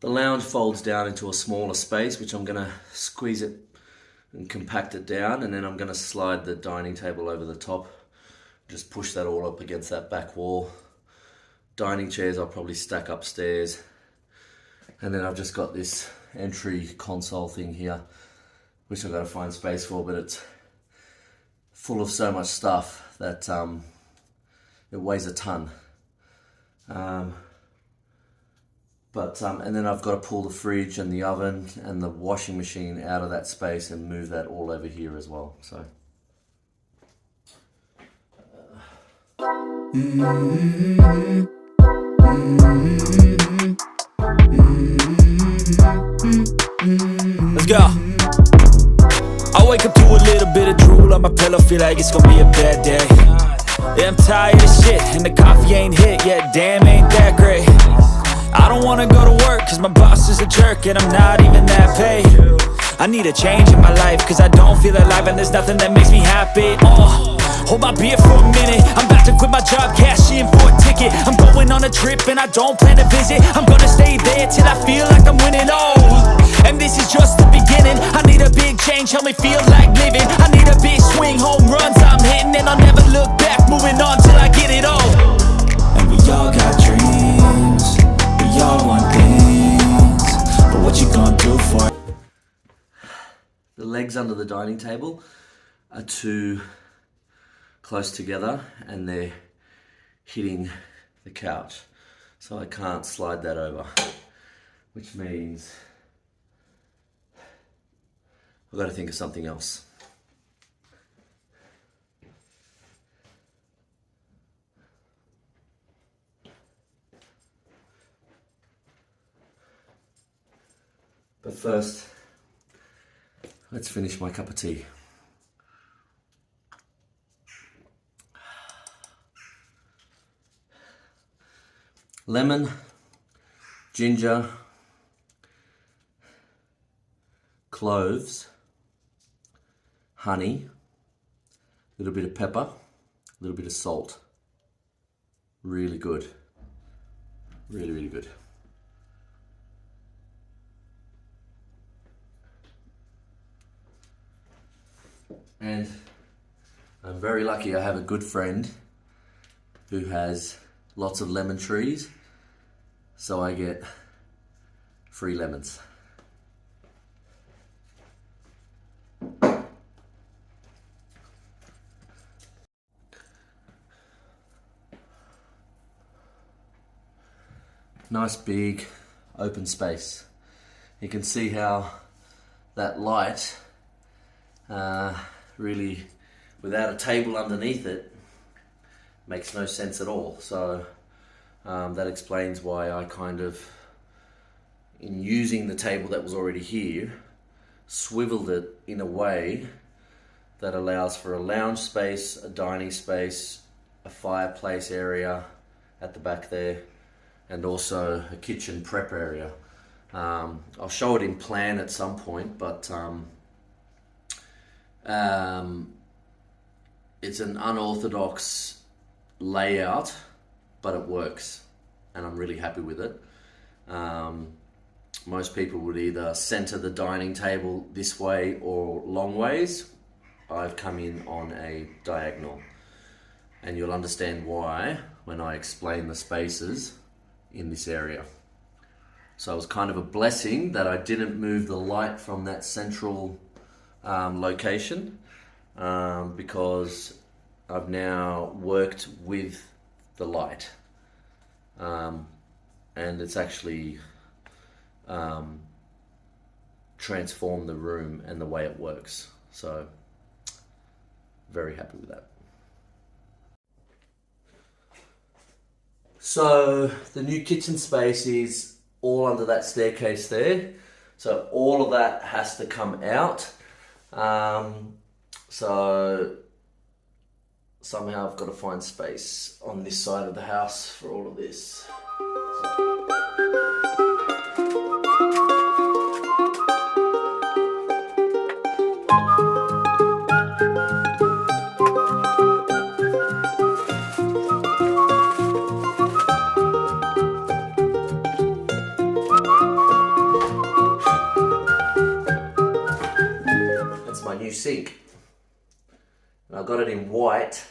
The lounge folds down into a smaller space, which I'm going to squeeze it and compact it down, and then I'm going to slide the dining table over the top. Just push that all up against that back wall. Dining chairs I'll probably stack upstairs. And then I've just got this entry console thing here, which I've got to find space for, but it's full of so much stuff that it weighs a ton. And then I've got to pull the fridge and the oven and the washing machine out of that space and move that all over here as well. So. Let's go. I wake up to a little bit of drool on my pillow, feel like it's gonna be a bad day. Yeah, I'm tired of shit, and the coffee ain't hit yet, damn, ain't that great. I don't wanna go to work, cause my boss is a jerk, and I'm not even that paid. I need a change in my life, cause I don't feel alive, and there's nothing that makes me happy. Hold my beer for a minute, I'm about to quit my job, cash in for a ticket. I'm going on a trip, and I don't plan to visit. I'm gonna stay there till I feel like I'm winning, and this is just the beginning. I need a big change, help me feel like living. I need a big swing, home runs I'm hitting, and I'll never look back, moving on till I get it all. And we all got dreams, we all want things, but what you gonna do for it? The legs under the dining table are too close together and they're hitting the couch, so I can't slide that over, which means I've got to think of something else. But first, let's finish my cup of tea. Lemon, ginger, cloves, honey, a little bit of pepper, a little bit of salt. Really good. Really, really good. And I'm very lucky I have a good friend who has lots of lemon trees, so I get free lemons. Nice big open space. You can see how that light really, without a table underneath it, makes no sense at all. So that explains why I kind of, in using the table that was already here, swiveled it in a way that allows for a lounge space, a dining space, a fireplace area at the back there, and also a kitchen prep area. I'll show it in plan at some point, but it's an unorthodox layout, but it works, and I'm really happy with it. Most people would either center the dining table this way or long ways. I've come in on a diagonal, and you'll understand why when I explain the spaces in this area. So it was kind of a blessing that I didn't move the light from that central location, because I've now worked with the light, and it's actually transformed the room and the way it works. So very happy with that. So the new kitchen space is all under that staircase there. So all of that has to come out. So somehow I've got to find space on this side of the house for all of this. new sink. And I got it in white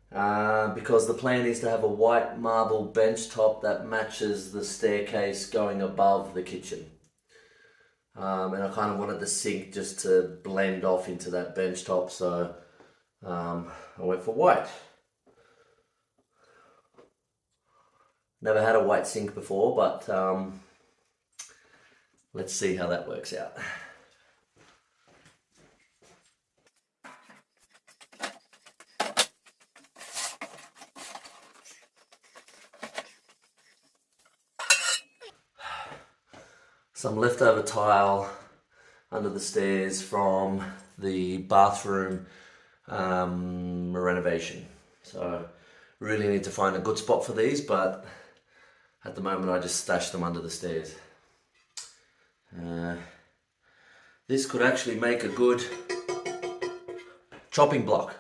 because the plan is to have a white marble bench top that matches the staircase going above the kitchen. And I kind of wanted the sink just to blend off into that bench top, so I went for white. Never had a white sink before, but let's see how that works out. Some leftover tile under the stairs from the bathroom renovation. So really need to find a good spot for these, but at the moment I just stashed them under the stairs. This could actually make a good chopping block.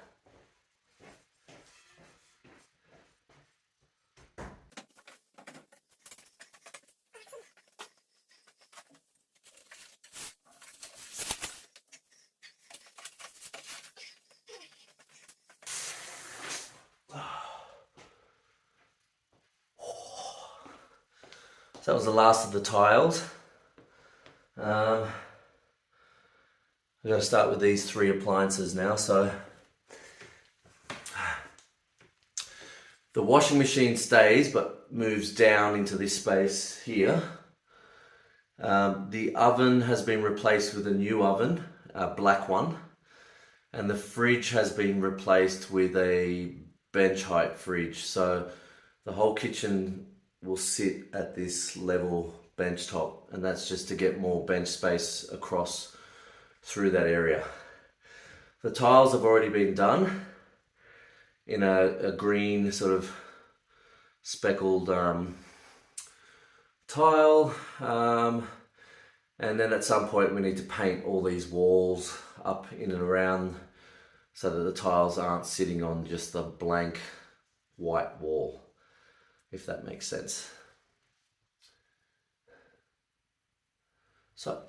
So that was the last of the tiles. I've got to start with these 3 appliances now. So the washing machine stays but moves down into this space here. The oven has been replaced with a new oven, a black one, and the fridge has been replaced with a bench height fridge. So the whole kitchen will sit at this level bench top, and that's just to get more bench space across through that area. The tiles have already been done in a green sort of speckled tile, and then at some point we need to paint all these walls up in and around so that the tiles aren't sitting on just a blank white wall, if that makes sense. So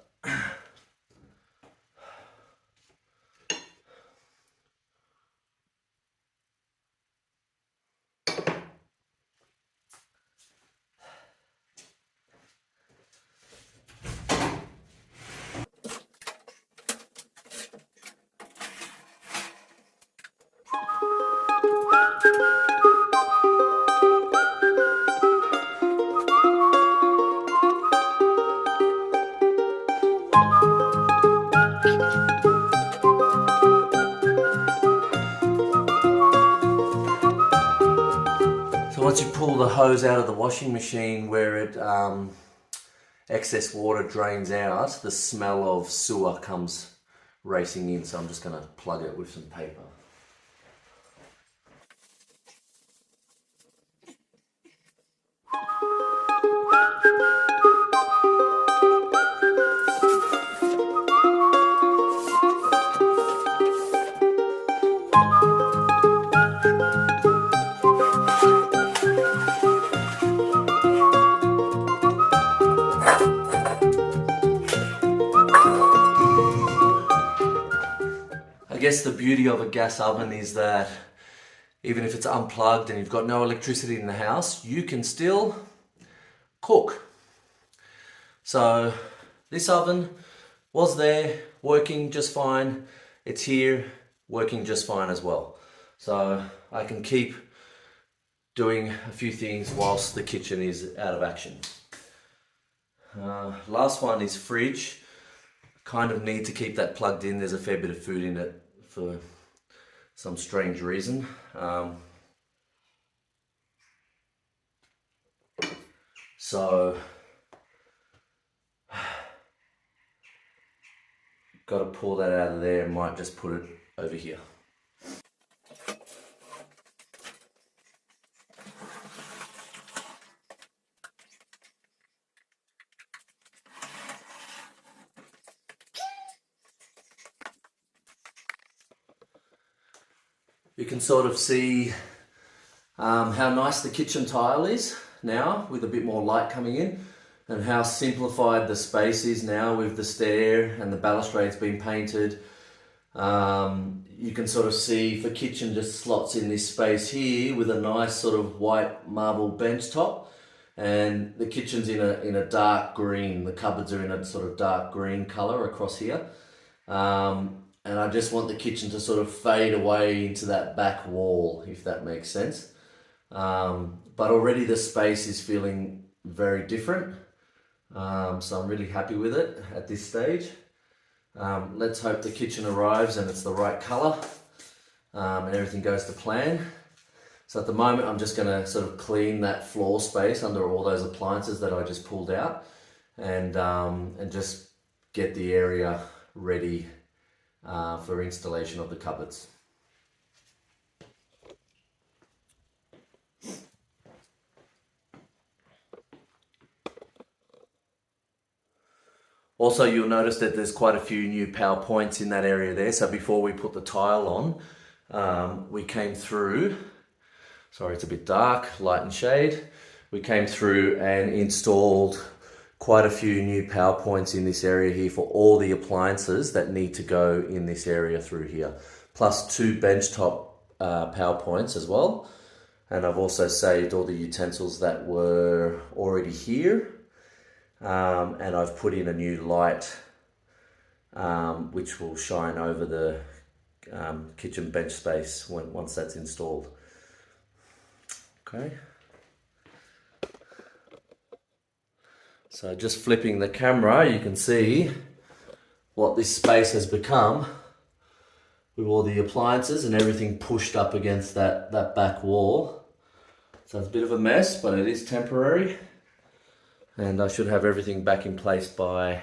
once you pull the hose out of the washing machine where it excess water drains out, the smell of sewer comes racing in. So I'm just going to plug it with some paper. I guess the beauty of a gas oven is that even if it's unplugged and you've got no electricity in the house, you can still cook. So this oven was there, working just fine. It's here, working just fine as well. So I can keep doing a few things whilst the kitchen is out of action. Last one is fridge. Kind of need to keep that plugged in. There's a fair bit of food in it for some strange reason. So got to pull that out of there and might just put it over here. You can sort of see how nice the kitchen tile is now with a bit more light coming in, and how simplified the space is now with the stair and the balustrade's been painted. You can sort of see the kitchen just slots in this space here with a nice sort of white marble bench top, and the kitchen's in a dark green. The cupboards are in a sort of dark green color across here, and I just want the kitchen to sort of fade away into that back wall, if that makes sense. But already the space is feeling very different, so I'm really happy with it at this stage. Let's hope the kitchen arrives and it's the right colour, and everything goes to plan. So at the moment I'm just going to sort of clean that floor space under all those appliances that I just pulled out, and just get the area ready for installation of the cupboards. Also, you'll notice that there's quite a few new power points in that area there. So before we put the tile on, we came through, sorry it's a bit dark, light and shade. We came through and installed quite a few new power points in this area here for all the appliances that need to go in this area through here. Plus 2 benchtop power points as well. And I've also saved all the utensils that were already here. And I've put in a new light which will shine over the kitchen bench space once that's installed. Okay. So just flipping the camera, you can see what this space has become with all the appliances and everything pushed up against that back wall. So it's a bit of a mess, but it is temporary. And I should have everything back in place by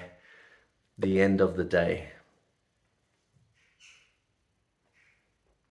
the end of the day.